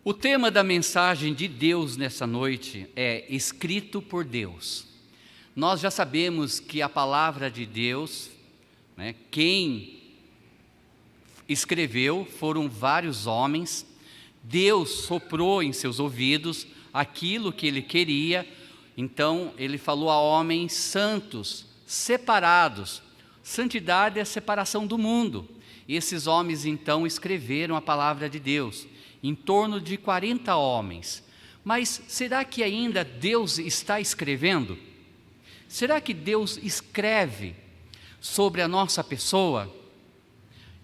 O tema da mensagem de Deus nessa noite é escrito por Deus. Nós já sabemos que a palavra de Deus, quem escreveu foram vários homens. Deus soprou em seus ouvidos aquilo que Ele queria. Então Ele falou a homens santos, separados. Santidade é a separação do mundo. E esses homens então escreveram a palavra de Deus, em torno de 40 homens. Mas será que ainda Deus está escrevendo? Será que Deus escreve sobre a nossa pessoa?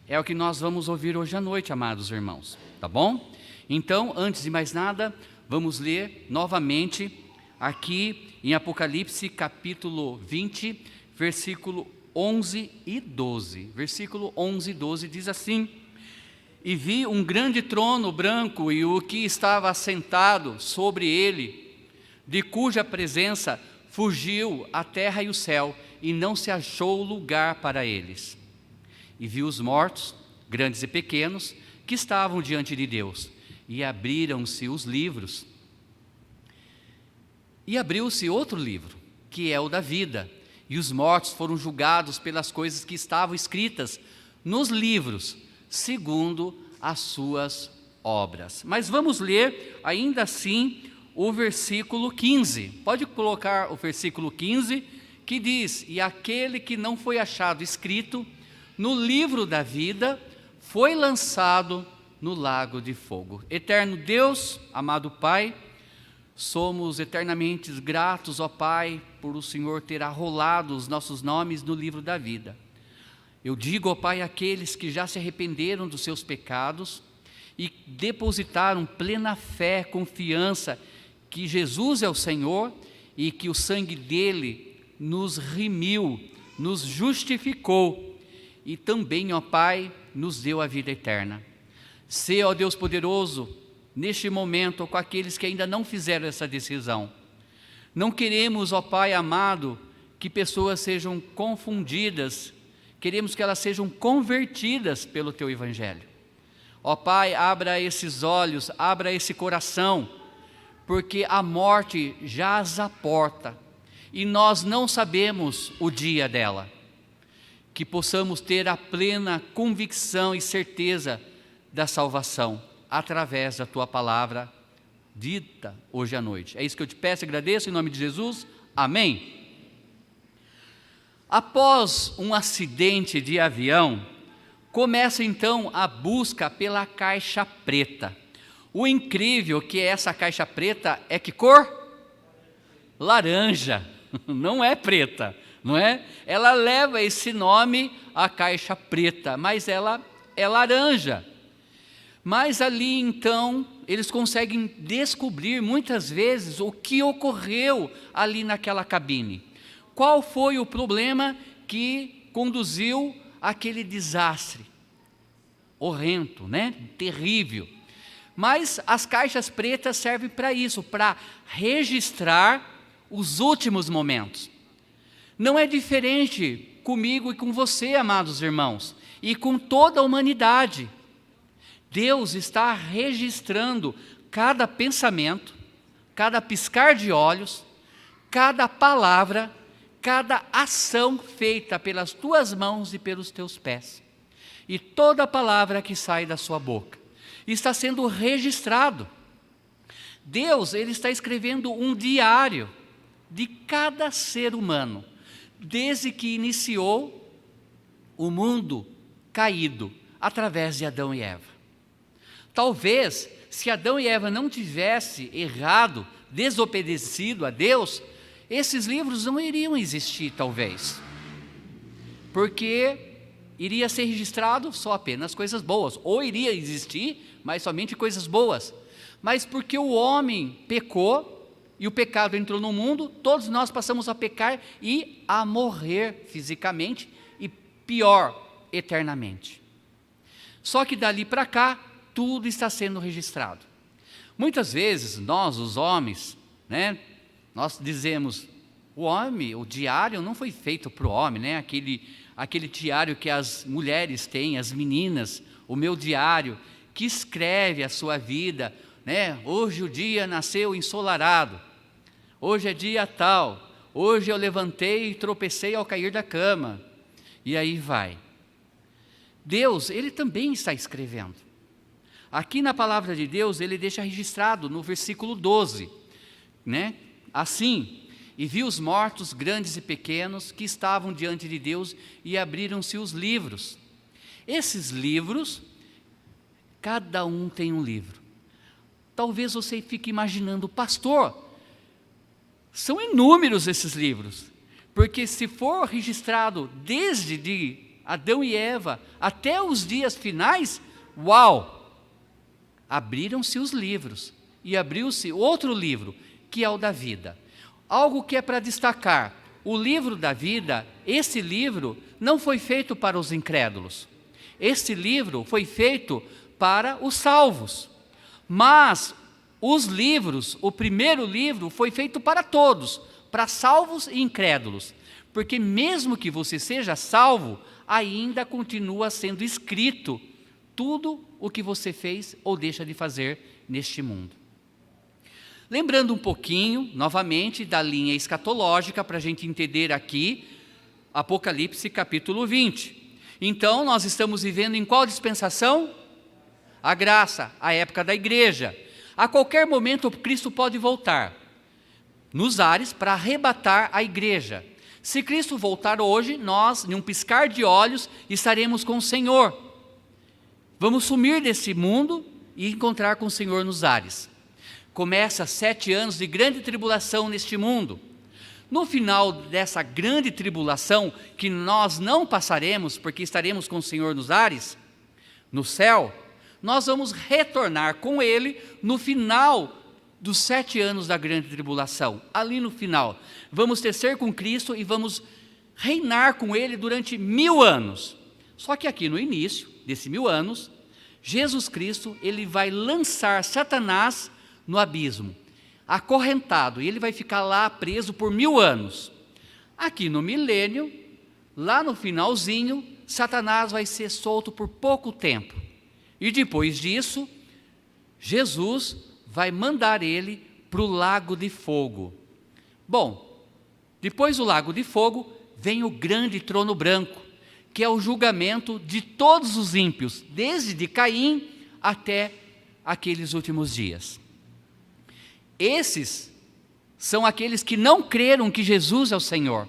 É o que nós vamos ouvir hoje à noite, amados irmãos, tá bom? Então, antes de mais nada, vamos ler novamente aqui em Apocalipse capítulo 20, versículo 11 e 12. Versículo 11 e 12 diz assim: E vi um grande trono branco e o que estava assentado sobre ele, de cuja presença fugiu a terra e o céu, e não se achou lugar para eles. E vi os mortos, grandes e pequenos, que estavam diante de Deus, e abriram-se os livros. E abriu-se outro livro, que é o da vida, e os mortos foram julgados pelas coisas que estavam escritas nos livros, segundo as suas obras. Mas vamos ler ainda assim o versículo 15. Pode colocar o versículo 15, que diz: E aquele que não foi achado escrito no livro da vida foi lançado no lago de fogo. Eterno Deus, amado Pai, somos eternamente gratos, ó Pai, por o Senhor ter arrolado os nossos nomes no livro da vida. Eu digo, ó Pai, àqueles que já se arrependeram dos seus pecados e depositaram plena fé, confiança que Jesus é o Senhor e que o sangue dele nos remiu, nos justificou e também, ó Pai, nos deu a vida eterna. Sê, ó Deus poderoso, neste momento com aqueles que ainda não fizeram essa decisão. Não queremos, ó Pai amado, que pessoas sejam confundidas. Queremos que elas sejam convertidas pelo Teu Evangelho. Ó Pai, abra esses olhos, abra esse coração, porque a morte jaz à porta e nós não sabemos o dia dela. Que possamos ter a plena convicção e certeza da salvação através da Tua palavra dita hoje à noite. É isso que eu te peço e agradeço em nome de Jesus. Amém. Após um acidente de avião, começa então a busca pela caixa preta. O incrível que é essa caixa preta é que cor? Laranja, não é preta, não é? Ela leva esse nome, a caixa preta, mas ela é laranja. Mas ali então, eles conseguem descobrir muitas vezes o que ocorreu ali naquela cabine. Qual foi o problema que conduziu àquele desastre? Horrendo, terrível. Mas as caixas pretas servem para isso, para registrar os últimos momentos. Não é diferente comigo e com você, amados irmãos, e com toda a humanidade. Deus está registrando cada pensamento, cada piscar de olhos, cada palavra, cada ação feita pelas tuas mãos e pelos teus pés. E toda palavra que sai da sua boca está sendo registrado. Deus, Ele está escrevendo um diário de cada ser humano, desde que iniciou o mundo caído, através de Adão e Eva. Talvez, se Adão e Eva não tivessem errado, desobedecido a Deus, esses livros não iriam existir, talvez. Porque iria ser registrado só apenas coisas boas, ou iria existir, mas somente coisas boas. Mas porque o homem pecou, e o pecado entrou no mundo, todos nós passamos a pecar e a morrer fisicamente, e pior, eternamente. Só que dali para cá, tudo está sendo registrado. Muitas vezes, nós, os homens, nós dizemos, o diário não foi feito para o homem, aquele diário que as mulheres têm, as meninas, o meu diário, que escreve a sua vida, né? Hoje o dia nasceu ensolarado, hoje é dia tal, hoje eu levantei e tropecei ao cair da cama, e aí vai. Deus, Ele também está escrevendo. Aqui na palavra de Deus, Ele deixa registrado no versículo 12, né? Assim, e vi os mortos, grandes e pequenos, que estavam diante de Deus, e abriram-se os livros. Esses livros, cada um tem um livro. Talvez você fique imaginando, pastor, são inúmeros esses livros, porque se for registrado desde de Adão e Eva até os dias finais, uau! Abriram-se os livros, e abriu-se outro livro, que é o da vida. Algo que é para destacar, o livro da vida, esse livro não foi feito para os incrédulos. Esse livro foi feito para os salvos. Mas os livros, o primeiro livro foi feito para todos, para salvos e incrédulos. Porque mesmo que você seja salvo, ainda continua sendo escrito tudo o que você fez ou deixa de fazer neste mundo. Lembrando um pouquinho, novamente, da linha escatológica, para a gente entender aqui, Apocalipse capítulo 20. Então, nós estamos vivendo em qual dispensação? A graça, a época da igreja. A qualquer momento, Cristo pode voltar nos ares para arrebatar a igreja. Se Cristo voltar hoje, nós, em um piscar de olhos, estaremos com o Senhor. Vamos sumir desse mundo e encontrar com o Senhor nos ares. Começa 7 anos de grande tribulação neste mundo. No final dessa grande tribulação, que nós não passaremos, porque estaremos com o Senhor nos ares, no céu, nós vamos retornar com Ele no final dos 7 anos da grande tribulação. Ali no final, vamos tecer com Cristo e vamos reinar com Ele durante 1000 anos. Só que aqui no início desses 1000 anos, Jesus Cristo, Ele vai lançar Satanás no abismo, acorrentado, e ele vai ficar lá preso por 1000 anos. Aqui no milênio, lá no finalzinho, Satanás vai ser solto por pouco tempo, e depois disso, Jesus vai mandar ele para o lago de fogo. Bom, depois do lago de fogo, vem o grande trono branco, que é o julgamento de todos os ímpios, desde de Caim até aqueles últimos dias. Esses são aqueles que não creram que Jesus é o Senhor.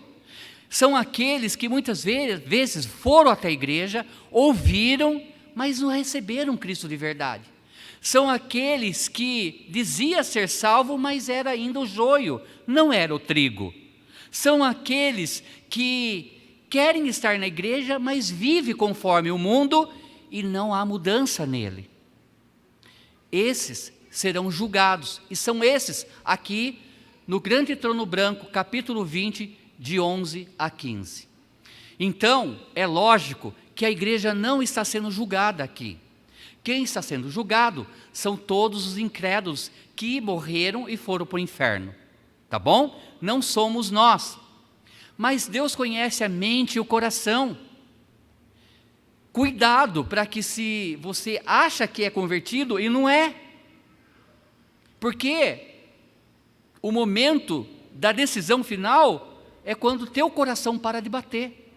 São aqueles que muitas vezes foram até a igreja, ouviram, mas não receberam Cristo de verdade. São aqueles que diziam ser salvo, mas era ainda o joio, não era o trigo. São aqueles que querem estar na igreja, mas vivem conforme o mundo e não há mudança nele. Esses serão julgados, e são esses aqui no grande trono branco, capítulo 20, de 11 a 15. Então, é lógico que a igreja não está sendo julgada aqui. Quem está sendo julgado são todos os incrédulos que morreram e foram para o inferno, tá bom? Não somos nós, mas Deus conhece a mente e o coração. Cuidado para que se você acha que é convertido e não é, porque o momento da decisão final é quando o teu coração para de bater.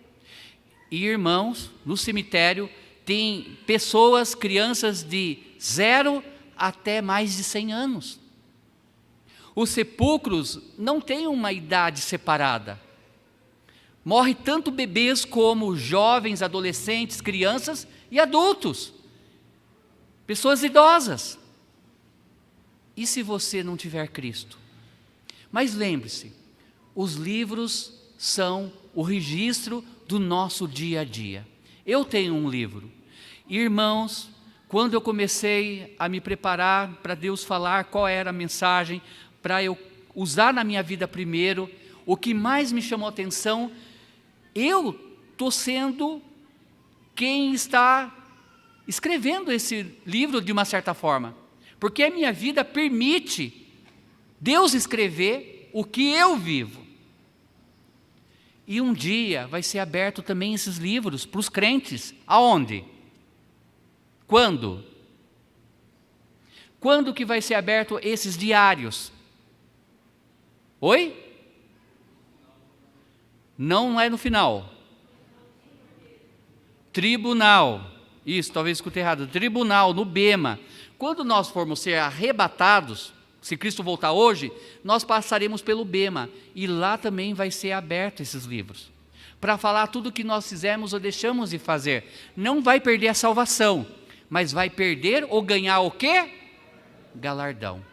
E irmãos, no cemitério tem pessoas, crianças de 0 até mais de 100 anos. Os sepulcros não têm uma idade separada. Morre tanto bebês como jovens, adolescentes, crianças e adultos. Pessoas idosas. E se você não tiver Cristo? Mas lembre-se, os livros são o registro do nosso dia a dia. Eu tenho um livro. Irmãos, quando eu comecei a me preparar para Deus falar qual era a mensagem, para eu usar na minha vida primeiro, o que mais me chamou a atenção, eu estou sendo quem está escrevendo esse livro de uma certa forma. Porque a minha vida permite Deus escrever o que eu vivo. E um dia vai ser aberto também esses livros para os crentes. Aonde? Quando? Quando que vai ser aberto esses diários? Oi? Não é no final. Tribunal. Isso, talvez escutei errado. Tribunal, no bema. Quando nós formos ser arrebatados, se Cristo voltar hoje, nós passaremos pelo bema. E lá também vai ser aberto esses livros. Para falar tudo o que nós fizemos ou deixamos de fazer. Não vai perder a salvação, mas vai perder ou ganhar o quê? Galardão.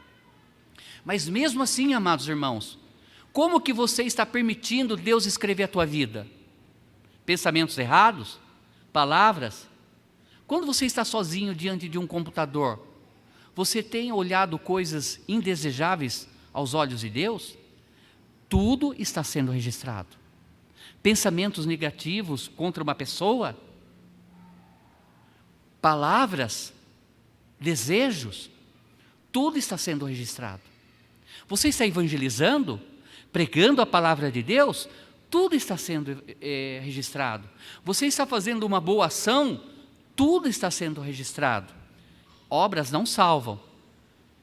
Mas mesmo assim, amados irmãos, como que você está permitindo Deus escrever a tua vida? Pensamentos errados? Palavras? Quando você está sozinho diante de um computador, você tem olhado coisas indesejáveis aos olhos de Deus? Tudo está sendo registrado. Pensamentos negativos contra uma pessoa? Palavras? Desejos? Tudo está sendo registrado. Você está evangelizando? Pregando a palavra de Deus? Tudo está sendo registrado. Você está fazendo uma boa ação? Tudo está sendo registrado. Obras não salvam,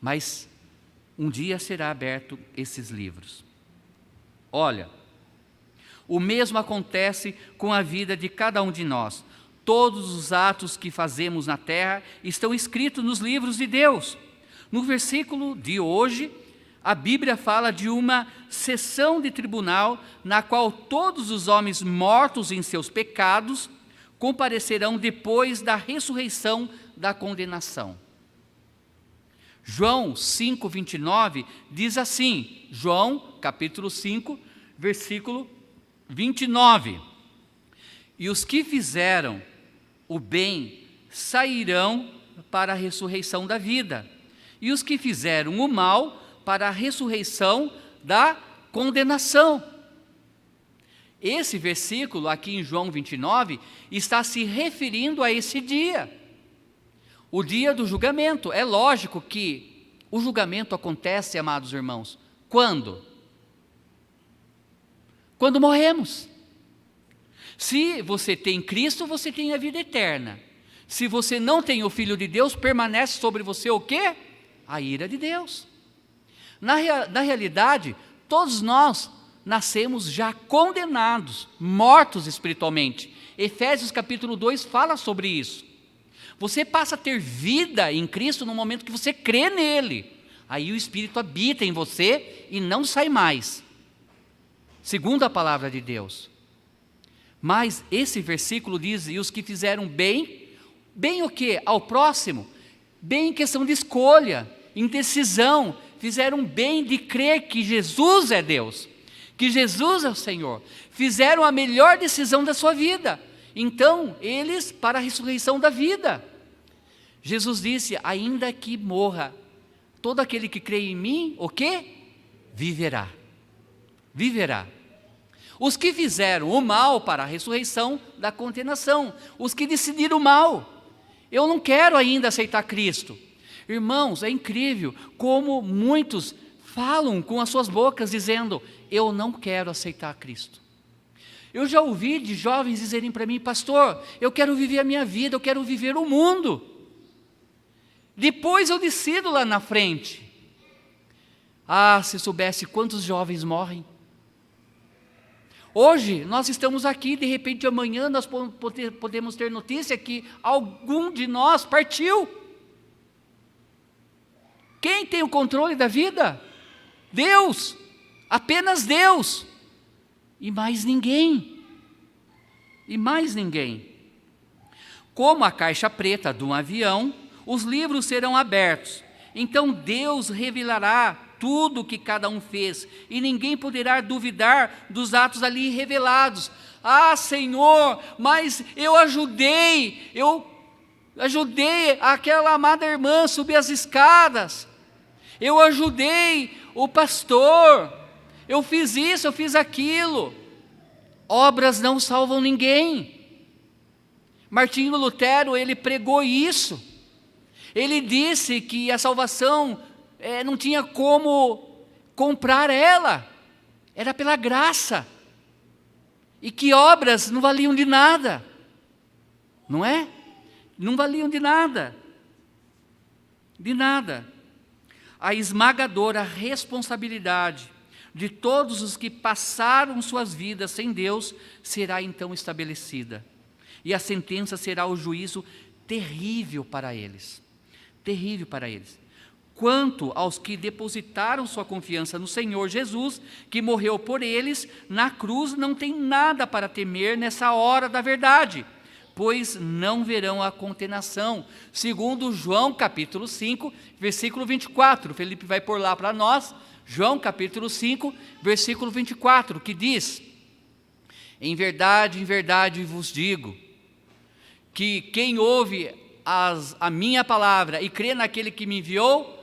mas um dia será aberto esses livros. Olha, o mesmo acontece com a vida de cada um de nós. Todos os atos que fazemos na terra estão escritos nos livros de Deus. No versículo de hoje, a Bíblia fala de uma sessão de tribunal na qual todos os homens mortos em seus pecados comparecerão depois da ressurreição da condenação. João 5:29 diz assim, João capítulo 5, versículo 29. E os que fizeram o bem sairão para a ressurreição da vida, e os que fizeram o mal para a ressurreição da condenação. Esse versículo aqui em João 29 está se referindo a esse dia, o dia do julgamento. É lógico que o julgamento acontece, amados irmãos, quando? Quando morremos. Se você tem Cristo, você tem a vida eterna. Se você não tem o Filho de Deus, permanece sobre você o quê? A ira de Deus. Na realidade, todos nós nascemos já condenados, mortos espiritualmente. Efésios capítulo 2 fala sobre isso. Você passa a ter vida em Cristo no momento que você crê nele. Aí o Espírito habita em você e não sai mais, segundo a palavra de Deus. Mas esse versículo diz, e os que fizeram bem, bem o quê? Ao próximo, bem em questão de escolha, em decisão, fizeram bem de crer que Jesus é Deus, que Jesus é o Senhor, fizeram a melhor decisão da sua vida, então eles para a ressurreição da vida. Jesus disse, ainda que morra, todo aquele que crê em mim, o quê? Viverá, viverá. Os que fizeram o mal para a ressurreição da condenação, os que decidiram o mal, eu não quero ainda aceitar Cristo. Irmãos, é incrível como muitos falam com as suas bocas dizendo, eu não quero aceitar Cristo. Eu já ouvi de jovens dizerem para mim, pastor, eu quero viver a minha vida, eu quero viver o mundo. Depois eu decido lá na frente. Ah, se soubesse quantos jovens morrem. Hoje nós estamos aqui, de repente amanhã nós podemos ter notícia que algum de nós partiu. Quem tem o controle da vida? Deus, apenas Deus, e mais ninguém, e mais ninguém. Como a caixa preta de um avião, os livros serão abertos, então Deus revelará tudo o que cada um fez, e ninguém poderá duvidar dos atos ali revelados. Ah, Senhor, mas eu ajudei aquela amada irmã a subir as escadas, eu ajudei o pastor, eu fiz isso, eu fiz aquilo. Obras não salvam ninguém. Martinho Lutero, ele pregou isso. Ele disse que a salvação não tinha como comprar ela, era pela graça, e que obras não valiam de nada, não é? Não valiam de nada, de nada. A esmagadora responsabilidade de todos os que passaram suas vidas sem Deus será então estabelecida. E a sentença será o juízo terrível para eles. Terrível para eles. Quanto aos que depositaram sua confiança no Senhor Jesus, que morreu por eles, na cruz não tem nada para temer nessa hora da verdade, pois não verão a condenação, segundo João capítulo 5, versículo 24. Felipe vai pôr lá para nós, João capítulo 5, versículo 24, que diz: em verdade vos digo, que quem ouve a minha palavra e crê naquele que me enviou,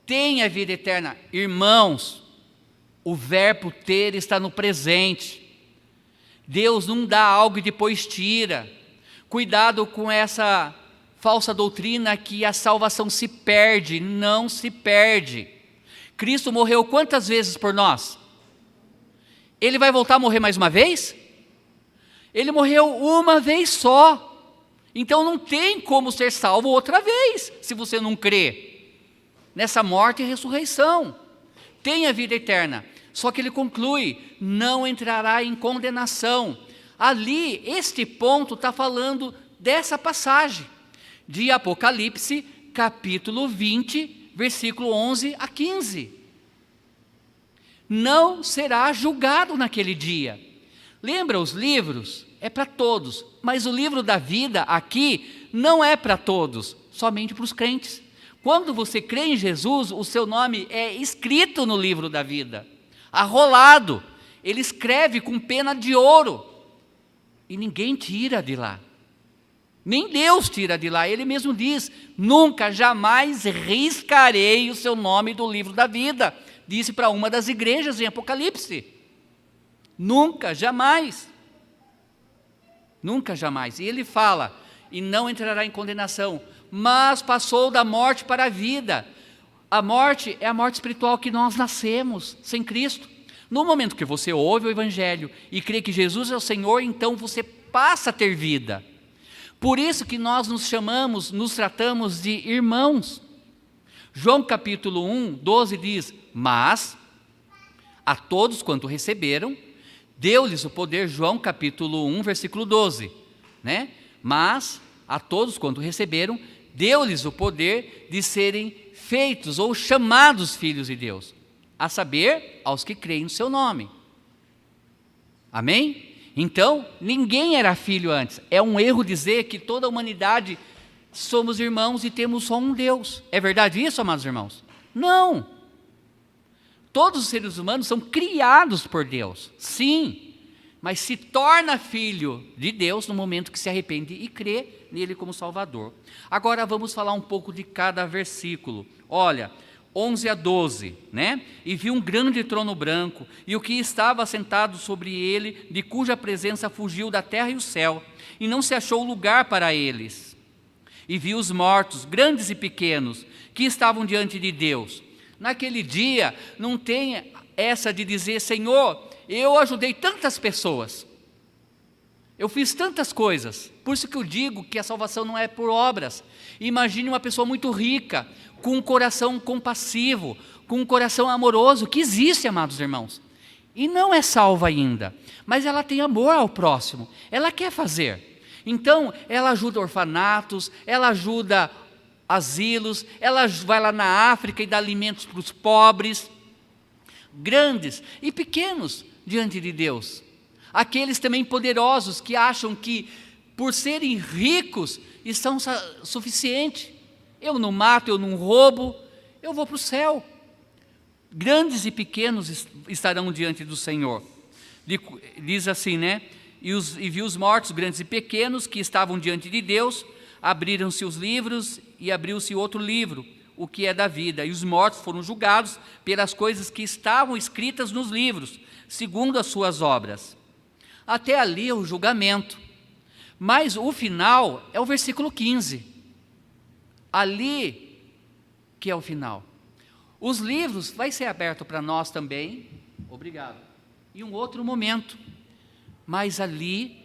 tem a vida eterna. Irmãos, o verbo ter está no presente. Deus não dá algo e depois tira. Cuidado com essa falsa doutrina que a salvação se perde. Não se perde. Cristo morreu quantas vezes por nós? Ele vai voltar a morrer mais uma vez? Ele morreu uma vez só. Então não tem como ser salvo outra vez, se você não crê nessa morte e ressurreição. Tem a vida eterna. Só que ele conclui: não entrará em condenação. Ali, este ponto está falando dessa passagem de Apocalipse, capítulo 20, versículo 11 a 15. Não será julgado naquele dia. Lembra, os livros é para todos, mas o livro da vida aqui não é para todos, somente para os crentes. Quando você crê em Jesus, o seu nome é escrito no livro da vida, arrolado. Ele escreve com pena de ouro e ninguém tira de lá. Nem Deus tira de lá. Ele mesmo diz: nunca, jamais riscarei o seu nome do livro da vida. Disse para uma das igrejas em Apocalipse. Nunca, jamais. Nunca, jamais. E ele fala: e não entrará em condenação, mas passou da morte para a vida. A morte é a morte espiritual que nós nascemos sem Cristo. No momento que você ouve o Evangelho e crê que Jesus é o Senhor, então você passa a ter vida. Por isso que nós nos tratamos de irmãos. João capítulo 1, 12 diz: mas a todos quanto receberam, deu-lhes o poder. João capítulo 1, versículo 12, né? Mas a todos quanto receberam, deu-lhes o poder de serem feitos ou chamados filhos de Deus, a saber, aos que creem no seu nome. Amém? Então, ninguém era filho antes. É um erro dizer que toda a humanidade somos irmãos e temos só um Deus. É verdade isso, amados irmãos? Não. Todos os seres humanos são criados por Deus, sim, mas se torna filho de Deus no momento que se arrepende e crê nele como Salvador. Agora vamos falar um pouco de cada versículo. Olha, 11 a 12, né? E viu um grande trono branco, e o que estava sentado sobre ele, de cuja presença fugiu da terra e o céu, e não se achou lugar para eles. E viu os mortos, grandes e pequenos, que estavam diante de Deus. Naquele dia, não tem essa de dizer: Senhor, eu ajudei tantas pessoas, eu fiz tantas coisas. Por isso que eu digo que a salvação não é por obras. Imagine uma pessoa muito rica, com um coração compassivo, com um coração amoroso, que existe, amados irmãos, e não é salva ainda, mas ela tem amor ao próximo, ela quer fazer. Então, ela ajuda orfanatos, ela ajuda asilos, ela vai lá na África e dá alimentos para os pobres, grandes e pequenos diante de Deus. Aqueles também poderosos que acham que, por serem ricos, estão suficientes. Eu não mato, eu não roubo, eu vou para o céu. Grandes e pequenos estarão diante do Senhor. Diz assim, né? E viu os mortos, grandes e pequenos, que estavam diante de Deus. Abriram-se os livros e abriu-se outro livro, o que é da vida. E os mortos foram julgados pelas coisas que estavam escritas nos livros, segundo as suas obras. Até ali é o julgamento. Mas o final é o versículo 15. Ali que é o final. Os livros vai ser aberto para nós também. Obrigado. Em um outro momento. Mas ali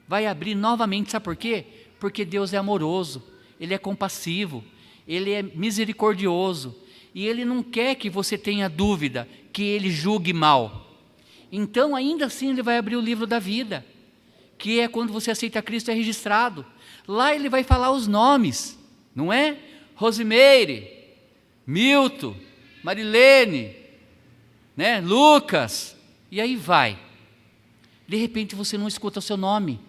vai abrir novamente, sabe por quê? Porque Deus é amoroso, Ele é compassivo, Ele é misericordioso, e Ele não quer que você tenha dúvida, que Ele julgue mal. Então, ainda assim, Ele vai abrir o livro da vida, que é quando você aceita Cristo, é registrado. Lá Ele vai falar os nomes, não é? Rosimeire, Milton, Marilene, né? Lucas, e aí vai. De repente você não escuta o seu nome.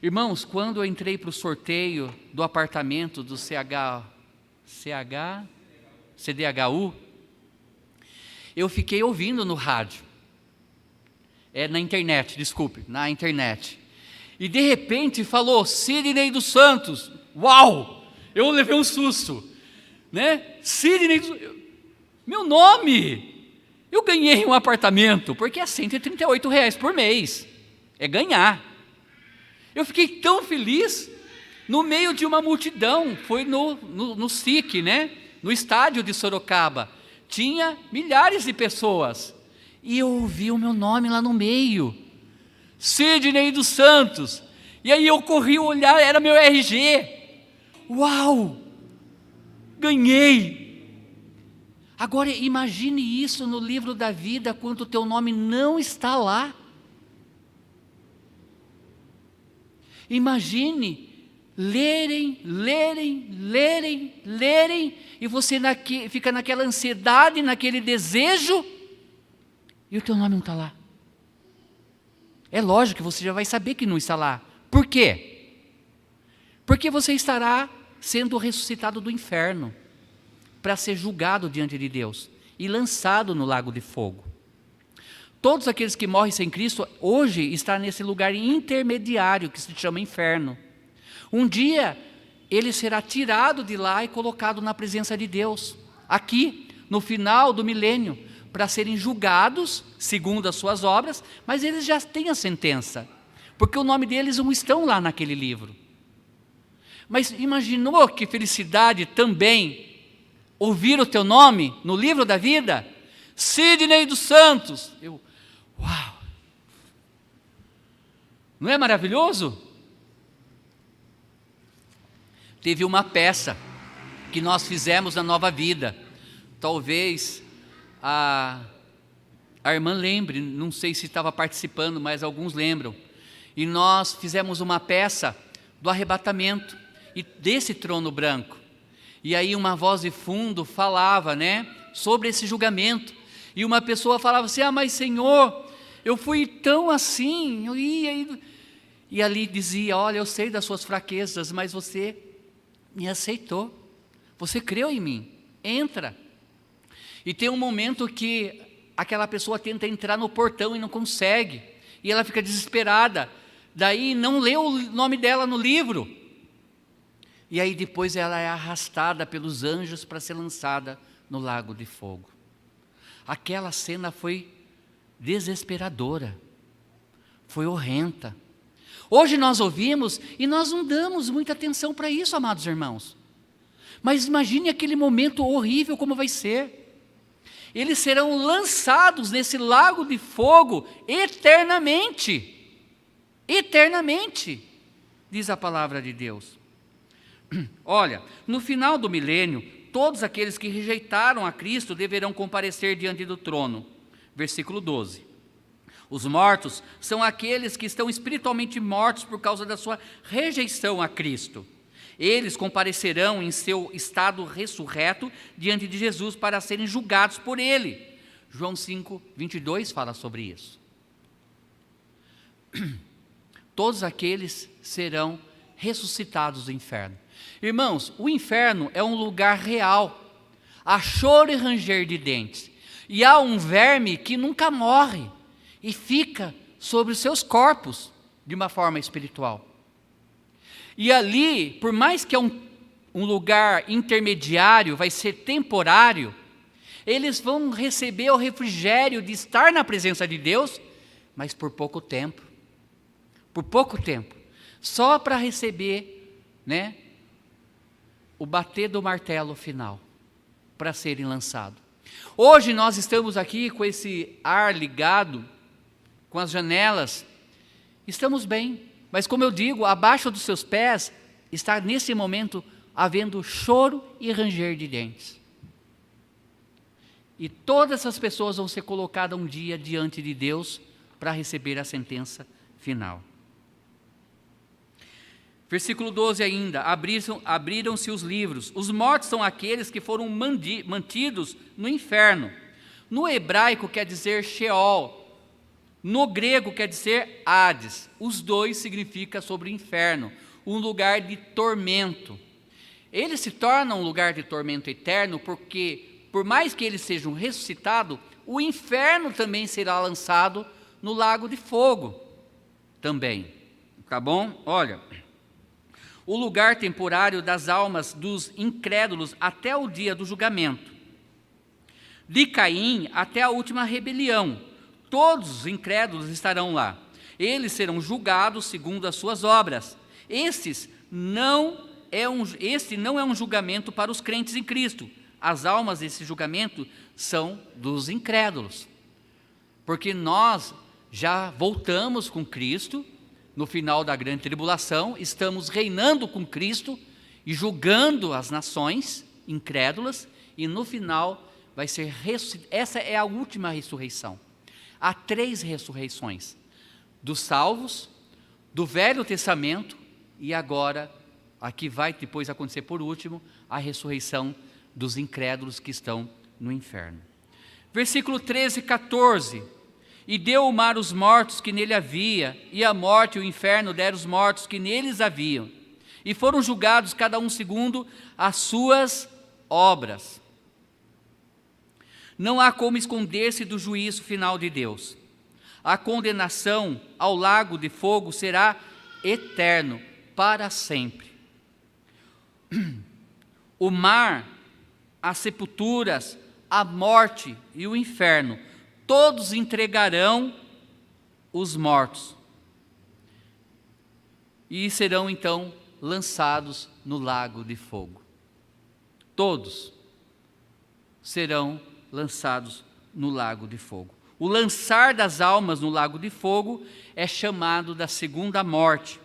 Irmãos, quando eu entrei para o sorteio do apartamento do CDHU, eu fiquei ouvindo no rádio, na internet, na internet, e de repente falou Sidney dos Santos. Uau! Eu levei um susto, né? Sidney dos... Meu nome! Eu ganhei um apartamento, porque é R$138 por mês, é ganhar. Eu fiquei tão feliz, no meio de uma multidão, foi no SIC, né? No estádio de Sorocaba, tinha milhares de pessoas, e eu ouvi o meu nome lá no meio, Sidney dos Santos, e aí eu corri olhar, era meu RG, uau, ganhei. Agora imagine isso no livro da vida, quando o teu nome não está lá. Imagine lerem, e você fica naquela ansiedade, naquele desejo, e o teu nome não está lá. É lógico que você já vai saber que não está lá. Por quê? Porque você estará sendo ressuscitado do inferno, para ser julgado diante de Deus e lançado no lago de fogo. Todos aqueles que morrem sem Cristo, hoje está nesse lugar intermediário que se chama inferno. Um dia ele será tirado de lá e colocado na presença de Deus, aqui, no final do milênio, para serem julgados segundo as suas obras, mas eles já têm a sentença, porque o nome deles não estão lá naquele livro. Mas imaginou que felicidade também ouvir o teu nome no livro da vida? Sidney dos Santos. Uau! Não é maravilhoso? Teve uma peça que nós fizemos na Nova Vida. Talvez a irmã lembre, não sei se estava participando, mas alguns lembram. E nós fizemos uma peça do arrebatamento e desse trono branco. E aí uma voz de fundo falava, né, sobre esse julgamento. E uma pessoa falava assim, mas Senhor, eu fui tão assim, e ali dizia, olha, eu sei das suas fraquezas, mas você me aceitou, você creu em mim, entra. E tem um momento que aquela pessoa tenta entrar no portão e não consegue, e ela fica desesperada, daí não lê o nome dela no livro. E aí depois ela é arrastada pelos anjos para ser lançada no lago de fogo. Aquela cena foi desesperadora, foi horrenda. Hoje nós ouvimos e nós não damos muita atenção para isso, amados irmãos. Mas imagine aquele momento horrível como vai ser. Eles serão lançados nesse lago de fogo eternamente. Eternamente, diz a palavra de Deus. Olha, no final do milênio, todos aqueles que rejeitaram a Cristo deverão comparecer diante do trono. Versículo 12. Os mortos são aqueles que estão espiritualmente mortos por causa da sua rejeição a Cristo. Eles comparecerão em seu estado ressurreto diante de Jesus para serem julgados por Ele. João 5, 22 fala sobre isso. Todos aqueles serão ressuscitados do inferno. Irmãos, o inferno é um lugar real, há choro e ranger de dentes, e há um verme que nunca morre, e fica sobre os seus corpos, de uma forma espiritual. E ali, por mais que é um lugar intermediário, vai ser temporário, eles vão receber o refrigério de estar na presença de Deus, mas por pouco tempo, só para receber, né, o bater do martelo final, para serem lançados. Hoje nós estamos aqui com esse ar ligado, com as janelas, estamos bem, mas como eu digo, abaixo dos seus pés, está nesse momento havendo choro e ranger de dentes. E todas essas pessoas vão ser colocadas um dia diante de Deus para receber a sentença final. Versículo 12 ainda, abriram-se os livros. Os mortos são aqueles que foram mantidos no inferno. No hebraico quer dizer Sheol, no grego quer dizer Hades. Os dois significam sobre o inferno, um lugar de tormento. Ele se torna um lugar de tormento eterno porque, por mais que eles sejam ressuscitados, o inferno também será lançado no lago de fogo também. Tá bom? Olha, o lugar temporário das almas dos incrédulos até o dia do julgamento. De Caim até a última rebelião, todos os incrédulos estarão lá. Eles serão julgados segundo as suas obras. Este não é um julgamento para os crentes em Cristo. As almas desse julgamento são dos incrédulos. Porque nós já voltamos com Cristo, no final da grande tribulação, estamos reinando com Cristo e julgando as nações incrédulas, e no final vai ser essa é a última ressurreição. Há 3 ressurreições: dos salvos, do Velho Testamento, e agora, aqui vai depois acontecer por último, a ressurreição dos incrédulos que estão no inferno. Versículo 13 e 14. E deu o mar os mortos que nele havia, e a morte e o inferno deram os mortos que neles haviam. E foram julgados cada um segundo as suas obras. Não há como esconder-se do juízo final de Deus. A condenação ao lago de fogo será eterno, para sempre. O mar, as sepulturas, a morte e o inferno, todos entregarão os mortos e serão então lançados no lago de fogo. Todos serão lançados no lago de fogo. O lançar das almas no lago de fogo é chamado da segunda morte,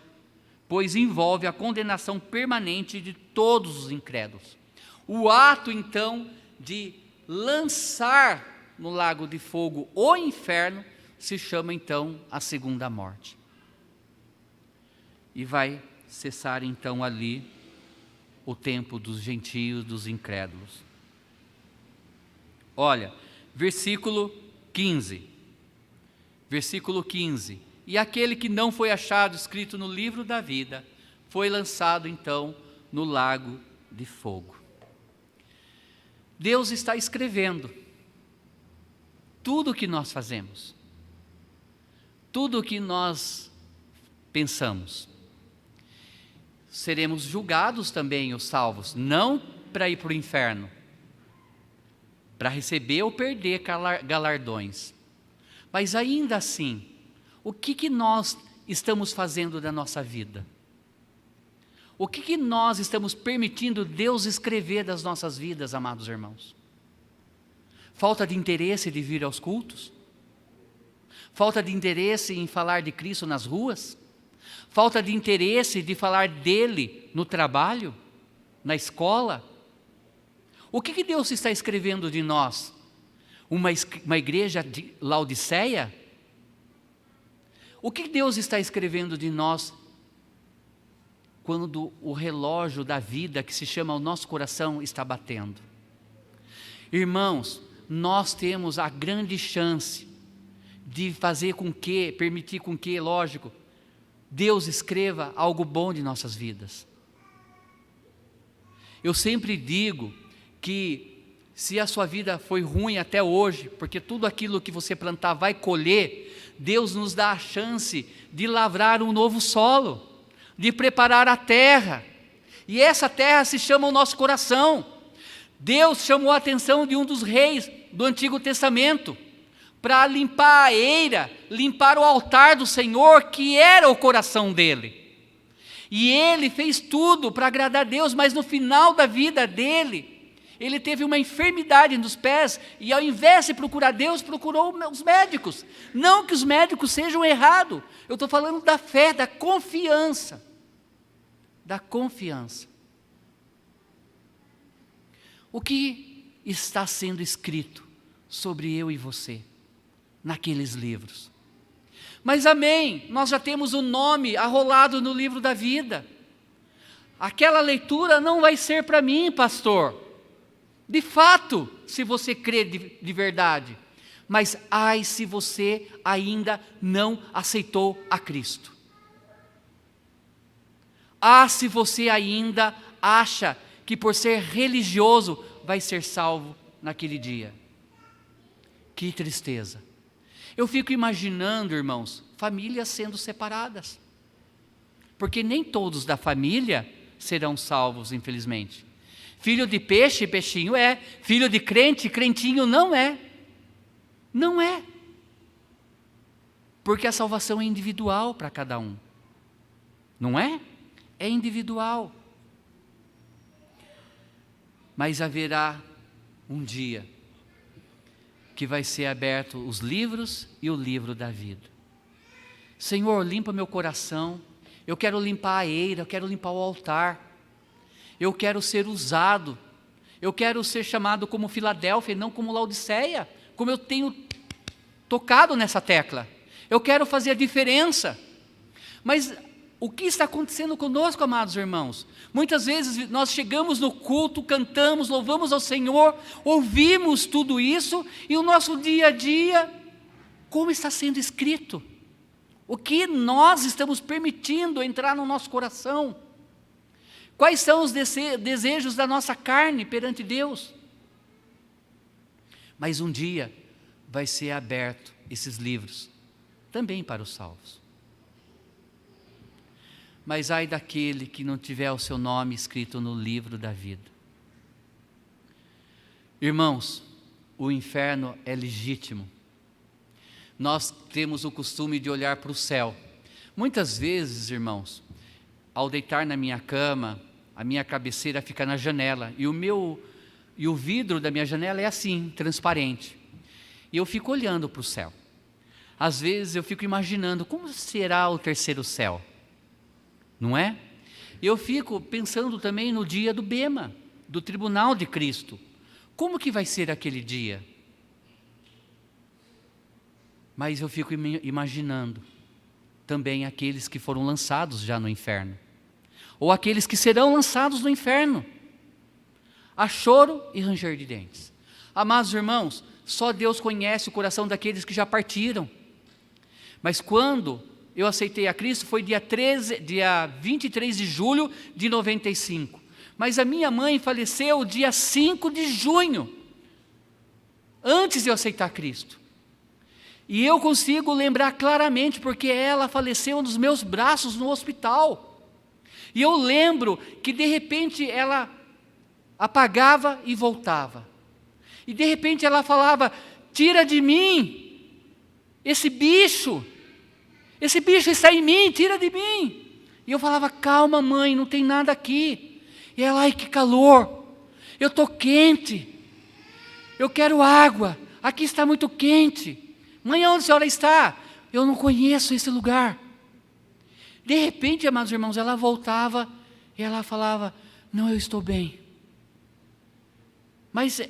pois envolve a condenação permanente de todos os incrédulos. O ato então de lançar no lago de fogo o inferno se chama então a segunda morte. E vai cessar então ali o tempo dos gentios, dos incrédulos. Olha, versículo 15. Versículo 15. E aquele que não foi achado escrito no livro da vida foi lançado então no lago de fogo. Deus está escrevendo tudo o que nós fazemos, tudo o que nós pensamos. Seremos julgados também os salvos, não para ir para o inferno, para receber ou perder galardões. Mas ainda assim, o que nós estamos fazendo da nossa vida? O que nós estamos permitindo Deus escrever das nossas vidas, amados irmãos? Falta de interesse de vir aos cultos? Falta de interesse em falar de Cristo nas ruas? Falta de interesse de falar dele no trabalho, na escola? O que Deus está escrevendo de nós? Uma igreja de Laodiceia? O que Deus está escrevendo de nós quando o relógio da vida, que se chama o nosso coração, está batendo? Irmãos, nós temos a grande chance de permitir com que, lógico, Deus escreva algo bom de nossas vidas. Eu sempre digo que se a sua vida foi ruim até hoje, porque tudo aquilo que você plantar vai colher, Deus nos dá a chance de lavrar um novo solo, de preparar a terra, e essa terra se chama o nosso coração. Deus chamou a atenção de um dos reis do Antigo Testamento, para limpar a eira, limpar o altar do Senhor, que era o coração dele. E ele fez tudo para agradar a Deus, mas no final da vida dele, ele teve uma enfermidade nos pés, e ao invés de procurar Deus, procurou os médicos. Não que os médicos sejam errados, eu estou falando da fé, da confiança. Da confiança. O que está sendo escrito sobre eu e você, naqueles livros. Mas amém, nós já temos o nome arrolado no livro da vida. Aquela leitura não vai ser para mim, pastor. De fato, se você crê de verdade. Mas ai se você ainda não aceitou a Cristo. Ah, se você ainda acha que por ser religioso vai ser salvo naquele dia. Que tristeza. Eu fico imaginando, irmãos, famílias sendo separadas. Porque nem todos da família serão salvos, infelizmente. Filho de peixe, peixinho é. Filho de crente, crentinho não é. Não é. Porque a salvação é individual para cada um. Não é? É individual. Mas haverá um dia que vai ser aberto os livros e o livro da vida. Senhor, limpa meu coração. Eu quero limpar a eira, eu quero limpar o altar. Eu quero ser usado. Eu quero ser chamado como Filadélfia e não como Laodiceia, como eu tenho tocado nessa tecla. Eu quero fazer a diferença. Mas o que está acontecendo conosco, amados irmãos? Muitas vezes nós chegamos no culto, cantamos, louvamos ao Senhor, ouvimos tudo isso, e o nosso dia a dia, como está sendo escrito? O que nós estamos permitindo entrar no nosso coração? Quais são os desejos da nossa carne perante Deus? Mas um dia vai ser aberto esses livros, também para os salvos. Mas ai daquele que não tiver o seu nome escrito no livro da vida. Irmãos, o inferno é legítimo. Nós temos o costume de olhar para o céu. Muitas vezes, irmãos, ao deitar na minha cama, a minha cabeceira fica na janela, e o vidro da minha janela é assim, transparente. E eu fico olhando para o céu. Às vezes eu fico imaginando como será o terceiro céu. Não é? Eu fico pensando também no dia do bema, do tribunal de Cristo. Como que vai ser aquele dia? Mas eu fico imaginando também aqueles que foram lançados já no inferno, ou aqueles que serão lançados no inferno. Há choro e ranger de dentes. Amados irmãos, só Deus conhece o coração daqueles que já partiram. Mas quando eu aceitei a Cristo, foi dia 23 de julho de 95. Mas a minha mãe faleceu dia 5 de junho, antes de eu aceitar Cristo. E eu consigo lembrar claramente, porque ela faleceu nos meus braços no hospital. E eu lembro que de repente ela apagava e voltava. E de repente ela falava: tira de mim esse bicho está em mim, tira de mim. E eu falava: calma mãe, não tem nada aqui. E ela: ai que calor, eu estou quente, eu quero água, aqui está muito quente. Mãe, onde a senhora está? Eu não conheço esse lugar. De repente, amados irmãos, ela voltava e ela falava: não, eu estou bem. Mas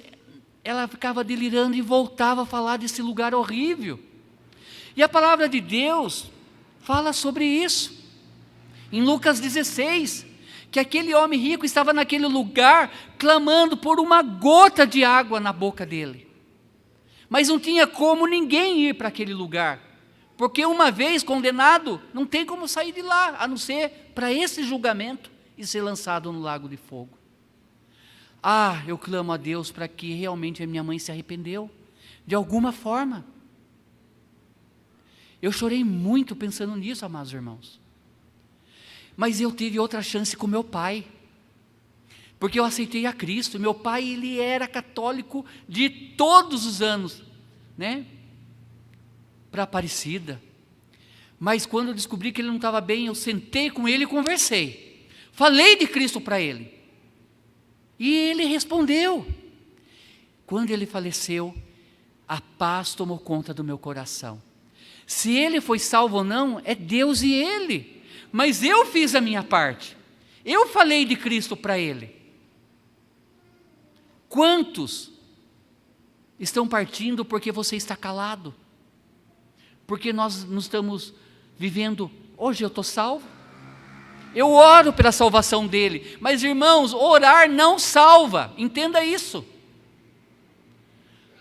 ela ficava delirando e voltava a falar desse lugar horrível. E a palavra de Deus fala sobre isso. Em Lucas 16, que aquele homem rico estava naquele lugar clamando por uma gota de água na boca dele. Mas não tinha como ninguém ir para aquele lugar, porque uma vez condenado, não tem como sair de lá, a não ser para esse julgamento e ser lançado no lago de fogo. Ah, eu clamo a Deus para que realmente a minha mãe se arrependeu, de alguma forma. Eu chorei muito pensando nisso, amados irmãos. Mas eu tive outra chance com meu pai, porque eu aceitei a Cristo. Meu pai, ele era católico de todos os anos, né? Para Aparecida. Mas quando eu descobri que ele não estava bem, eu sentei com ele e conversei. Falei de Cristo para ele. E ele respondeu. Quando ele faleceu, a paz tomou conta do meu coração. Se ele foi salvo ou não, é Deus e ele. Mas eu fiz a minha parte. Eu falei de Cristo para ele. Quantos estão partindo porque você está calado. Porque nós não estamos vivendo, hoje eu estou salvo. Eu oro pela salvação dele, mas irmãos, orar não salva, entenda isso.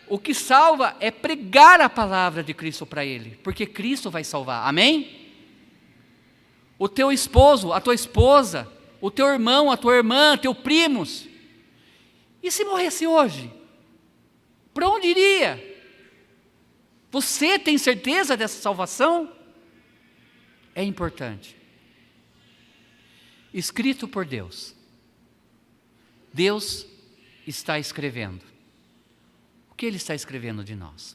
O que salva é pregar a palavra de Cristo para ele, porque Cristo vai salvar, amém? O teu esposo, a tua esposa, o teu irmão, a tua irmã, teu primos, e se morresse hoje? Para onde iria? Você tem certeza dessa salvação? É importante. Escrito por Deus. Deus está escrevendo. O que Ele está escrevendo de nós?